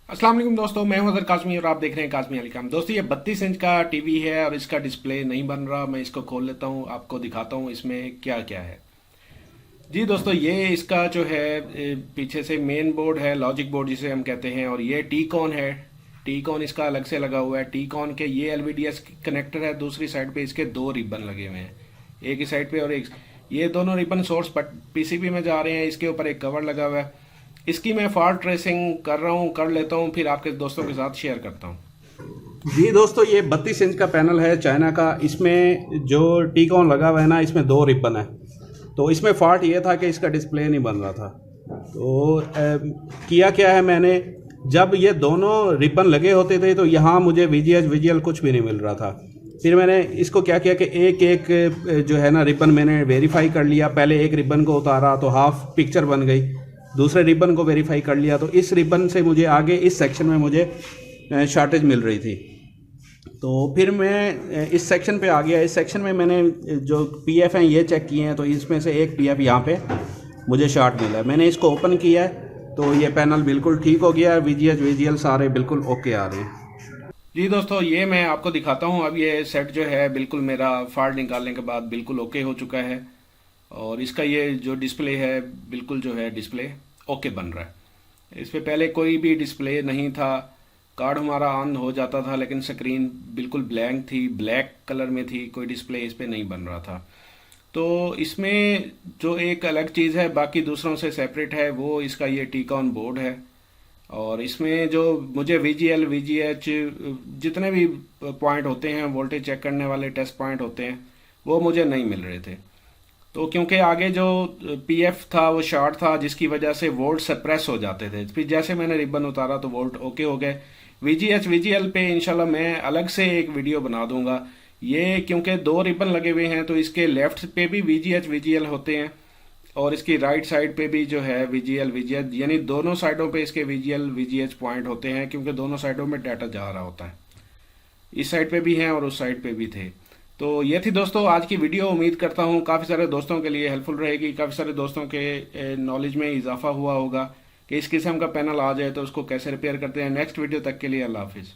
अस्सलाम वालेकुम दोस्तों, मैं हूं अदर काज़मी और आप देख रहे हैं काज़मी अली काम। दोस्तों ये 32 इंच का टीवी है और इसका डिस्प्ले नहीं बन रहा। मैं इसको खोल लेता हूं, आपको दिखाता हूं इसमें क्या क्या है। जी दोस्तों, ये इसका जो है पीछे से मेन बोर्ड है, लॉजिक बोर्ड जिसे हम कहते हैं, और ये टी कॉन है। टी कॉन इसका अलग से लगा हुआ है। टी कॉन के ये एलवीडीएस कनेक्टर है, दूसरी साइड पे इसके दो रिबन लगे हुए हैं, एक ही साइड पे और एक। ये दोनों रिबन सोर्स पीसीबी में जा रहे हैं। इसके ऊपर एक कवर लगा हुआ है। इसकी मैं फॉल्ट ट्रेसिंग कर लेता हूँ, फिर आपके दोस्तों के साथ शेयर करता हूँ। जी दोस्तों, ये 32 इंच का पैनल है चाइना का। इसमें जो टी-कॉन लगा हुआ है ना, इसमें दो रिबन है। तो इसमें फॉल्ट ये था कि इसका डिस्प्ले नहीं बन रहा था। तो किया क्या है मैंने, जब ये दोनों रिबन लगे होते थे तो यहाँ मुझे वीजीएच वीजीएल कुछ भी नहीं मिल रहा था। फिर मैंने इसको क्या किया कि एक एक जो है ना रिबन मैंने वेरीफाई कर लिया। पहले एक रिबन को उतारा तो हाफ पिक्चर बन गई। दूसरे रिबन को वेरीफाई कर लिया तो इस रिबन से मुझे आगे इस सेक्शन में मुझे शॉर्टेज मिल रही थी। तो फिर मैं इस सेक्शन पे आ गया। इस सेक्शन में मैंने जो पीएफ हैं ये चेक किए हैं, तो इसमें से एक पीएफ यहाँ पे मुझे शॉर्ट मिला है। मैंने इसको ओपन किया है तो ये पैनल बिल्कुल ठीक हो गया है। वीजीएच वीजीएल सारे बिल्कुल ओके आ रहे हैं। जी दोस्तों, ये मैं आपको दिखाता हूँ। अब ये सेट जो है बिल्कुल मेरा फॉल्ट निकालने के बाद बिल्कुल ओके हो चुका है, और इसका ये जो डिस्प्ले है बिल्कुल जो है डिस्प्ले ओके बन रहा है। इस पे पहले कोई भी डिस्प्ले नहीं था। कार्ड हमारा ऑन हो जाता था लेकिन स्क्रीन बिल्कुल ब्लैंक थी, ब्लैक कलर में थी, कोई डिस्प्ले इस पे नहीं बन रहा था। तो इसमें जो एक अलग चीज़ है, बाकी दूसरों से सेपरेट है, वो इसका ये टीकॉन बोर्ड है। और इसमें जो मुझे वीजीएल वीजीएच जितने भी पॉइंट होते हैं, वोल्टेज चेक करने वाले टेस्ट पॉइंट होते हैं, वो मुझे नहीं मिल रहे थे। तो क्योंकि आगे जो पीएफ था वो शॉर्ट था, जिसकी वजह से वोल्ट सप्रेस हो जाते थे। फिर जैसे मैंने रिबन उतारा तो वोल्ट ओके हो गए। वीजीएच वीजीएल पे इंशाल्लाह मैं अलग से एक वीडियो बना दूंगा। ये क्योंकि दो रिबन लगे हुए हैं तो इसके लेफ्ट पे भी वीजीएच वीजीएल होते हैं, और इसकी राइट साइड पे भी जो है वीजीएल वीजीएच, यानी दोनों साइडों पे इसके वीजीएल वीजीएच पॉइंट होते हैं, क्योंकि दोनों साइडों में डाटा जा रहा होता है। इस साइड पे भी हैं और उस साइड पे भी थे। तो ये थी दोस्तों आज की वीडियो। उम्मीद करता हूँ काफ़ी सारे दोस्तों के लिए हेल्पफुल रहेगी, काफ़ी सारे दोस्तों के नॉलेज में इजाफा हुआ होगा कि इस किस्म का पैनल आ जाए तो उसको कैसे रिपेयर करते हैं। नेक्स्ट वीडियो तक के लिए अल्लाह हाफिज़।